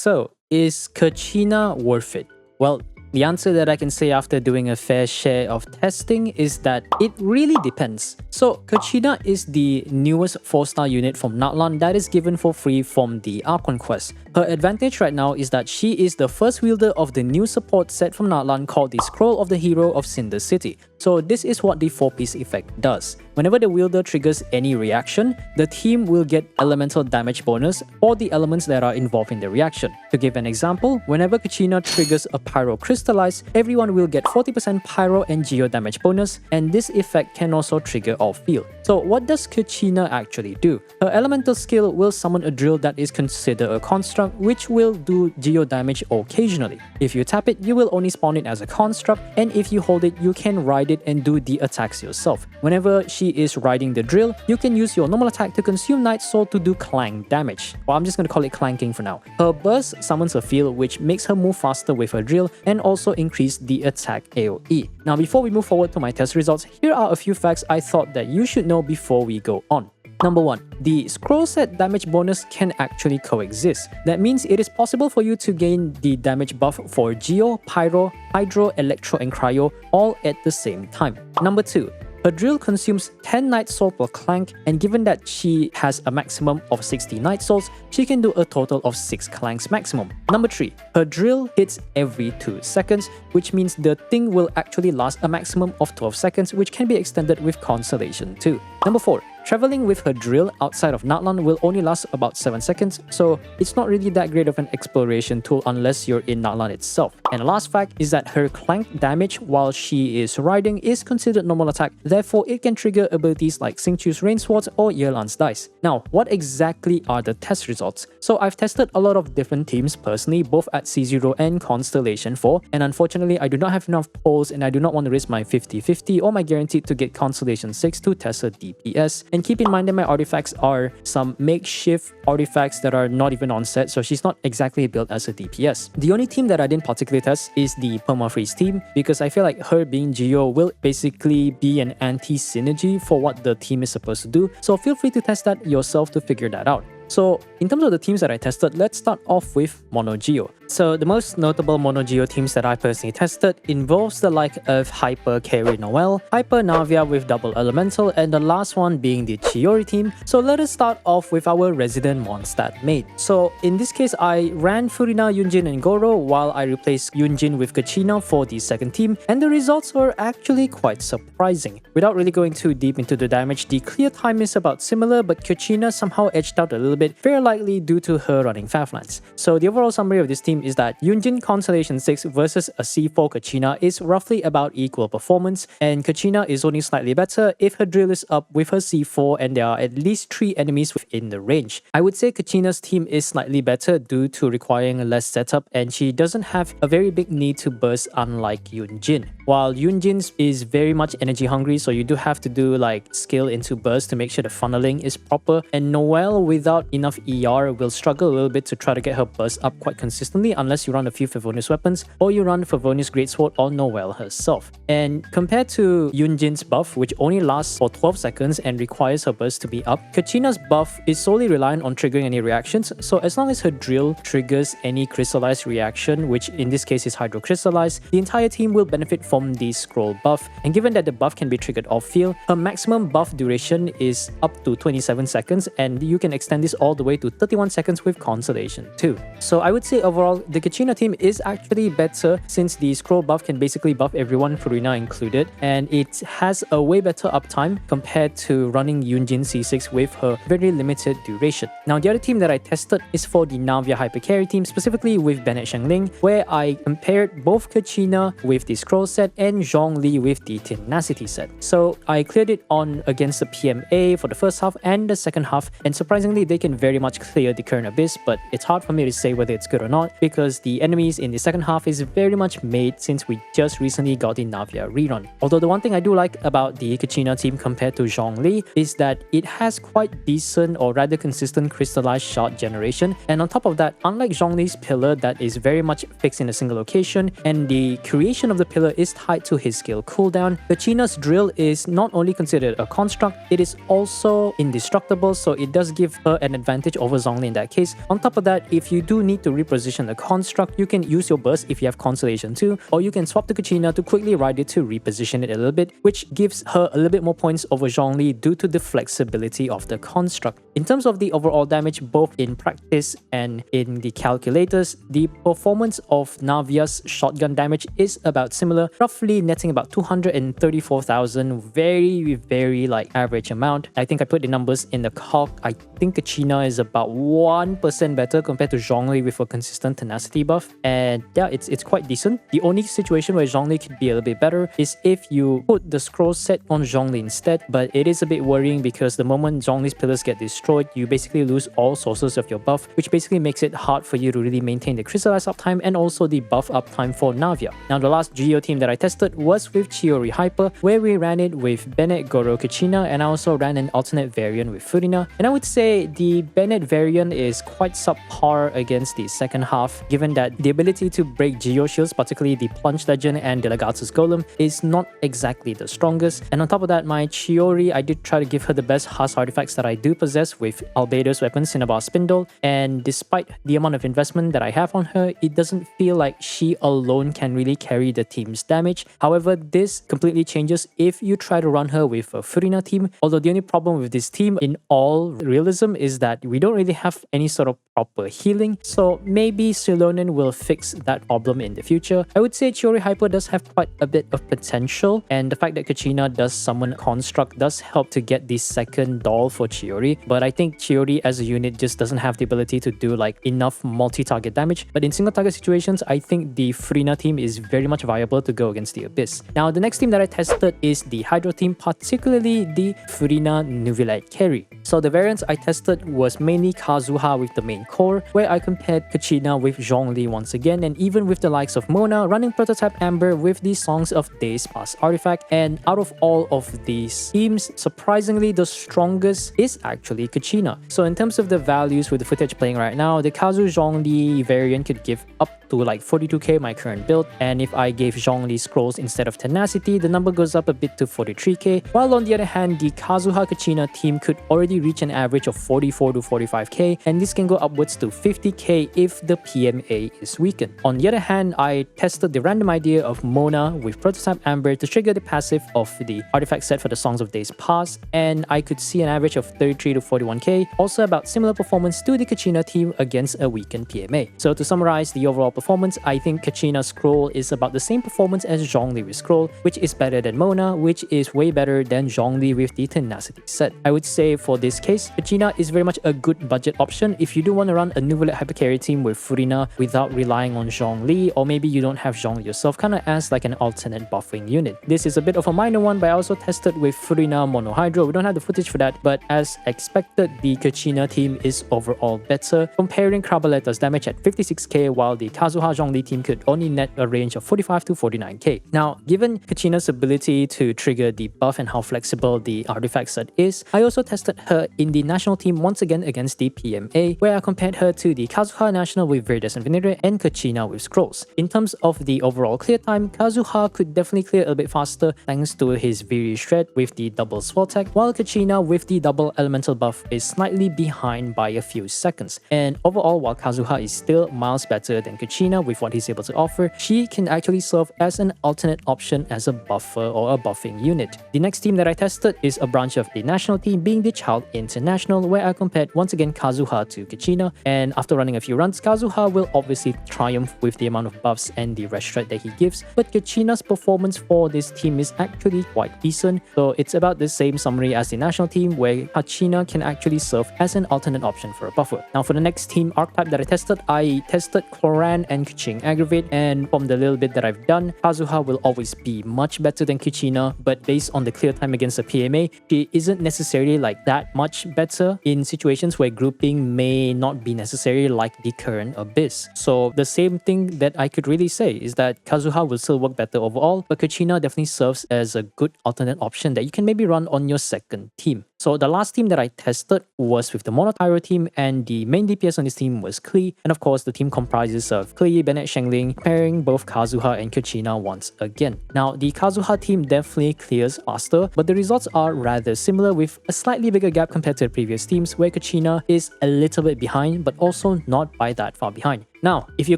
So, is Kachina worth it? Well, the answer that I can say after doing a fair share of testing is that it really depends. So, Kachina is the newest 4-star unit from Natlan that is given for free from the Archon quest. Her advantage right now is that she is the first wielder of the new support set from Natlan called the Scroll of the Hero of Cinder City. So this is what the 4-piece effect does. Whenever the wielder triggers any reaction, the team will get elemental damage bonus for the elements that are involved in the reaction. To give an example, whenever Kachina triggers a Pyro Crystallize, everyone will get 40% Pyro and Geo damage bonus, and this effect can also trigger off-field. So what does Kachina actually do? Her elemental skill will summon a drill that is considered a construct, which will do Geo damage occasionally. If you tap it, you will only spawn it as a construct, and if you hold it, you can ride it and do the attacks yourself. Whenever she is riding the drill, you can use your normal attack to consume Night Soul to do clank damage. Well, I'm just going to call it clanking for now. Her burst summons a field which makes her move faster with her drill and also increase the attack AoE. Now before we move forward to my test results, here are a few facts I thought that you should know before we go on. Number 1. The scroll set damage bonus can actually coexist. That means it is possible for you to gain the damage buff for Geo, Pyro, Hydro, Electro and Cryo all at the same time. Number 2. Her drill consumes 10 Night Soul per clank, and given that she has a maximum of 60 Night Souls, she can do a total of 6 clanks maximum. Number 3. Her drill hits every 2 seconds, which means the thing will actually last a maximum of 12 seconds, which can be extended with Constellation too. Number 4. Traveling with her drill outside of Natlan will only last about 7 seconds, so it's not really that great of an exploration tool unless you're in Natlan itself. And the last fact is that her clank damage while she is riding is considered normal attack, therefore it can trigger abilities like Xingqiu's Rainswords or Yelan's Dice. Now, what exactly are the test results? So I've tested a lot of different teams personally, both at C0 and Constellation 4, and unfortunately I do not have enough polls and I do not want to risk my 50-50 or my guaranteed to get Constellation 6 to test her DPS. And keep in mind that my artifacts are some makeshift artifacts that are not even on set, so she's not exactly built as a DPS. The only team that I didn't particularly test is the Permafreeze team, because I feel like her being Geo will basically be an anti-synergy for what the team is supposed to do, so feel free to test that yourself to figure that out. So in terms of the teams that I tested, let's start off with Mono Geo. So the most notable Mono Geo teams that I personally tested involves the like of Hypercarry Noelle, Hyper Navia with double elemental, and the last one being the Chiori team. So let us start off with our resident Mondstadt maid. So in this case, I ran Furina, Yunjin and Goro while I replaced Yunjin with Kachina for the second team, and the results were actually quite surprising. Without really going too deep into the damage, the clear time is about similar, but Kachina somehow edged out a little bit, very likely due to her running Faflands. So the overall summary of this team is that Yunjin Constellation 6 versus a C4 Kachina is roughly about equal performance, and Kachina is only slightly better if her drill is up with her C4 and there are at least 3 enemies within the range. I would say Kachina's team is slightly better due to requiring less setup, and she doesn't have a very big need to burst unlike Yunjin. While Yunjin's is very much energy hungry, so you do have to do like skill into burst to make sure the funneling is proper, and Noelle without enough ER will struggle a little bit to try to get her burst up quite consistently unless you run a few Favonius weapons or you run Favonius Greatsword or Noelle herself. And compared to Yunjin's buff, which only lasts for 12 seconds and requires her burst to be up, Kachina's buff is solely reliant on triggering any reactions, so as long as her drill triggers any crystallized reaction, which in this case is Hydro Crystallize, the entire team will benefit from the scroll buff. And given that the buff can be triggered off field, her maximum buff duration is up to 27 seconds, and you can extend this all the way to 31 seconds with Constellation too. So I would say overall, the Kachina team is actually better since the scroll buff can basically buff everyone, Furina included, and it has a way better uptime compared to running Yunjin C6 with her very limited duration. Now the other team that I tested is for the Navia Hypercarry team, specifically with Bennett Shengling, where I compared both Kachina with the scroll set and Zhongli with the Tenacity set. So I cleared it on against the PMA for the first half and the second half, and surprisingly they can very much clear the current abyss, but it's hard for me to say whether it's good or not because the enemies in the second half is very much made since we just recently got the Navia rerun. Although the one thing I do like about the Kachina team compared to Zhongli is that it has quite decent or rather consistent crystallized shot generation, and on top of that, unlike Zhongli's pillar that is very much fixed in a single location and the creation of the pillar is tied to his skill cooldown, Kachina's drill is not only considered a construct, it is also indestructible, so it does give her an an advantage over Zhongli in that case. On top of that, if you do need to reposition the construct, you can use your burst if you have Constellation too, or you can swap to Kachina to quickly ride it to reposition it a little bit, which gives her a little bit more points over Zhongli due to the flexibility of the construct. In terms of the overall damage, both in practice and in the calculators, the performance of Navia's shotgun damage is about similar, roughly netting about 234,000, very like average amount. I think I put the numbers in the calc. I think Kachina is about 1% better compared to Zhongli with a consistent tenacity buff, and yeah, it's quite decent. The only situation where Zhongli could be a little bit better is if you put the scroll set on Zhongli instead, but it is a bit worrying because the moment Zhongli's pillars get destroyed, you basically lose all sources of your buff, which basically makes it hard for you to really maintain the crystallize uptime and also the buff uptime for Navia. Now, the last Geo team that I tested was with Chiori Hyper, where we ran it with Bennett, Goro, Kachina, and I also ran an alternate variant with Furina. And I would say the Bennett variant is quite subpar against the second half, given that the ability to break Geo shields, particularly the Plunge Legend and the Legatus Golem, is not exactly the strongest. And on top of that, my Chiori, I did try to give her the best Haas artifacts that I do possess with Albedo's weapon, Cinnabar Spindle, and despite the amount of investment that I have on her, it doesn't feel like she alone can really carry the team's damage. However, this completely changes if you try to run her with a Furina team, although the only problem with this team in all realism is that we don't really have any sort of proper healing, so maybe Silonen will fix that problem in the future. I would say Chiori Hyper does have quite a bit of potential, and the fact that Kachina does summon Construct does help to get the second doll for Chiori, but I think Chiori as a unit just doesn't have the ability to do like enough multi-target damage. But in single target situations, I think the Furina team is very much viable to go against the Abyss. Now, the next team that I tested is the Hydro team, particularly the Furina Neuvillette Carry. So the variants I tested was mainly Kazuha with the main core, where I compared Kachina with Zhongli once again, and even with the likes of Mona running Prototype Amber with the Songs of Days Past artifact. And out of all of these teams, surprisingly the strongest is actually Kachina. So in terms of the values with the footage playing right now, the Kazu Zhongli variant could give up to like 42k my current build, and if I gave Zhongli scrolls instead of tenacity, the number goes up a bit to 43k, while on the other hand, the Kazuha Kachina team could already reach an average of 44 to 45k, and this can go upwards to 50k if the PMA is weakened. On the other hand, I tested the random idea of Mona with Prototype Amber to trigger the passive of the artifact set for the Songs of Days Past, and I could see an average of 33 to 41k, also about similar performance to the Kachina team against a weakened PMA. So to summarize the overall performance, I think Kachina's scroll is about the same performance as Zhongli with scroll, which is better than Mona, which is way better than Zhongli with the tenacity set. I would say for this case, Kachina is very much a good budget option if you do want to run a Neuvillette Hypercarry team with Furina without relying on Zhongli, or maybe you don't have Zhongli yourself, kind of as like an alternate buffing unit. This is a bit of a minor one, but I also tested with Furina Mono Hydro. We don't have the footage for that, but as expected, the Kachina team is overall better, comparing Krabaleta's damage at 56k, while the Kazuha Zhongli team could only net a range of 45 to 49k. Now, given Kachina's ability to trigger the buff and how flexible the artifact set is, I also tested her in the national team once again against the PMA, where I compared her to the Kazuha National with Viridescent Veneer and Kachina with Scrolls. In terms of the overall clear time, Kazuha could definitely clear a bit faster thanks to his Viri Shred with the double Sword Tech, while Kachina with the double Elemental buff is slightly behind by a few seconds. And overall, while Kazuha is still miles better than Kachina with what he's able to offer, she can actually serve as an alternate option as a buffer or a buffing unit. The next team that I tested is a branch of the national team, being the Childe International, where I compared once again Kazuha to Kachina, and after running a few runs, Kazuha will obviously triumph with the amount of buffs and the rest shred that he gives, but Kachina's performance for this team is actually quite decent, so it's about the same summary as the national team, where Kachina can actually serve as an alternate option for a buffer. Now for the next team archetype that I tested Clorinde and Clorinde Aggravate, and from the little bit that I've done, Kazuha will always be much better than Kachina, but based on the clear time against the PMA, she isn't necessarily like that much better in situations where grouping may not be necessary like the current Abyss. So the same thing that I could really say is that Kazuha will still work better overall, but Kachina definitely serves as a good alternate option that you can maybe run on your second team. So the last team that I tested was with the Mono Pyro team, and the main DPS on this team was Klee. And of course, the team comprises of Klee, Bennett, Shengling, pairing both Kazuha and Kachina once again. Now, the Kazuha team definitely clears faster, but the results are rather similar with a slightly bigger gap compared to the previous teams, where Kachina is a little bit behind, but also not by that far behind. Now, if you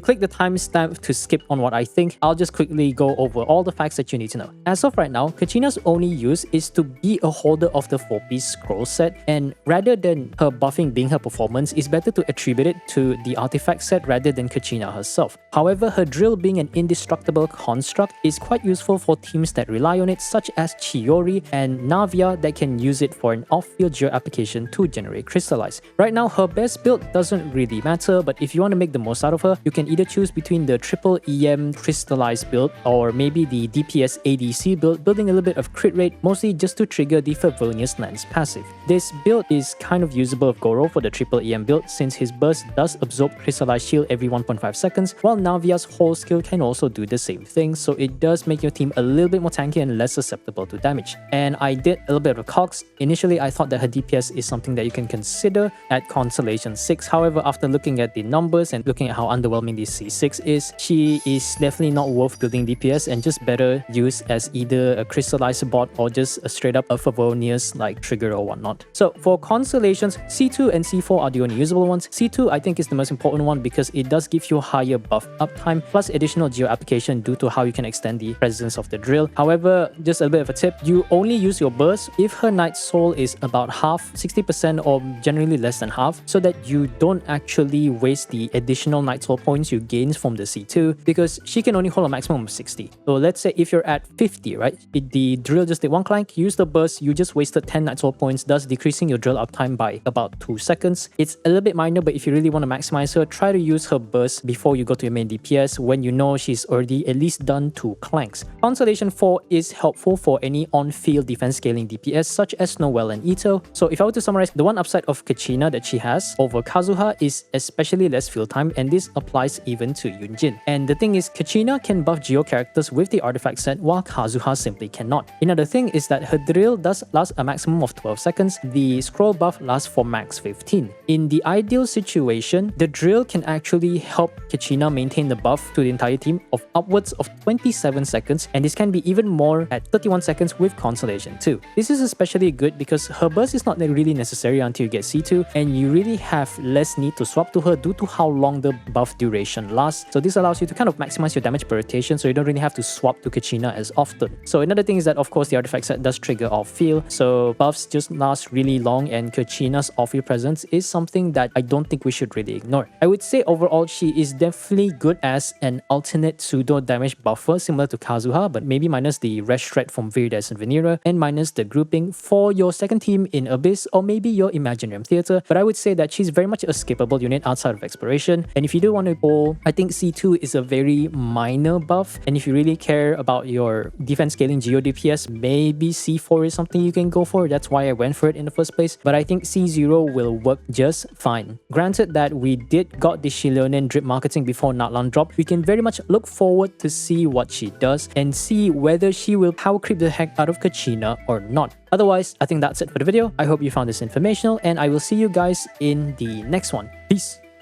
click the timestamp to skip on what I think, I'll just quickly go over all the facts that you need to know. As of right now, Kachina's only use is to be a holder of the 4-piece scroll set, and rather than her buffing being her performance, it's better to attribute it to the artifact set rather than Kachina herself. However, her drill being an indestructible construct is quite useful for teams that rely on it, such as Chiori and Navia that can use it for an off-field geo application to generate crystallize. Right now, her best build doesn't really matter, but if you want to make the most out of her, you can either choose between the triple EM crystallize build or maybe the DPS ADC build, building a little bit of crit rate, mostly just to trigger the Favonius Lens passive. This build is kind of usable with Goro for the triple EM build, since his burst does absorb crystallize shield every 1.5 seconds, while Navia's whole skill can also do the same thing, so it does make your team a little bit more tanky and less susceptible to damage. And I did a little bit of cogs. Initially, I thought that her DPS is something that you can consider at Constellation 6. However, after looking at the numbers and looking at how underwhelming this C6 is, she is definitely not worth building DPS and just better used as either a crystallizer bot or just a straight up a Favonius like trigger or whatnot. So for Constellations, C2 and C4 are the only usable ones. C2 I think is the most important one because it does give you higher buff uptime plus additional geo application due to how you can extend the presence of the drill. However, just a bit of a tip, you only use your burst if her Night Soul is about half, 60% or generally less than half, so that you don't actually waste the additional Night Soul points you gain from the C2, because she can only hold a maximum of 60. So let's say if you're at 50, right? The drill just did one clank, use the burst, you just wasted 10 Night Soul points, thus decreasing your drill uptime by about 2 seconds. It's a little bit minor, but if you really want to maximize her, try to use her burst before you go to your main DPS when you know she's already at least done 2 clanks. Constellation 4 is helpful for any on-field defense scaling DPS such as Noelle and Ito. So if I were to summarize, the one upside of Kachina that she has over Kazuha is especially less field time, and this applies even to Yunjin. And the thing is, Kachina can buff geo characters with the artifact set while Kazuha simply cannot. Another thing is that her drill does last a maximum of 12 seconds, the scroll buff lasts for max 15. In the ideal situation, the drill can actually help Kachina maintain the buff to the entire team of upwards of 27 seconds, and this can be even more at 31 seconds with Constellation 2. This is especially good because her burst is not really necessary until you get C2, and you really have less need to swap to her due to how long the buff duration lasts. So this allows you to kind of maximize your damage per rotation, so you don't really have to swap to Kachina as often. So another thing is that of course the artifact set does trigger off-field, so buffs just last really long, and Kachina's off-field presence is something that I don't think we should really ignore. I would say overall she is definitely good as an alternate pseudo damage buffer similar to Kazuha, but maybe minus the Resh Shred from Viridius and Venera, and minus the grouping for your second team in Abyss or maybe your Imaginarium Theatre. But I would say that she's very much a skippable unit outside of Exploration, and if you do want to pull, I think C2 is a very minor buff, and if you really care about your defense scaling geo DPS, maybe C4 is something you can go for. That's why I went for it in the first place, but I think C0 will work just fine. Granted that we did got the Shilonian drip marketing before Natlan dropped, we can very much look forward to see what she does and see whether she will power creep the heck out of Kachina or not. Otherwise, I think that's it for the video. I hope you found this informational, and I will see you guys in the next one. Peace!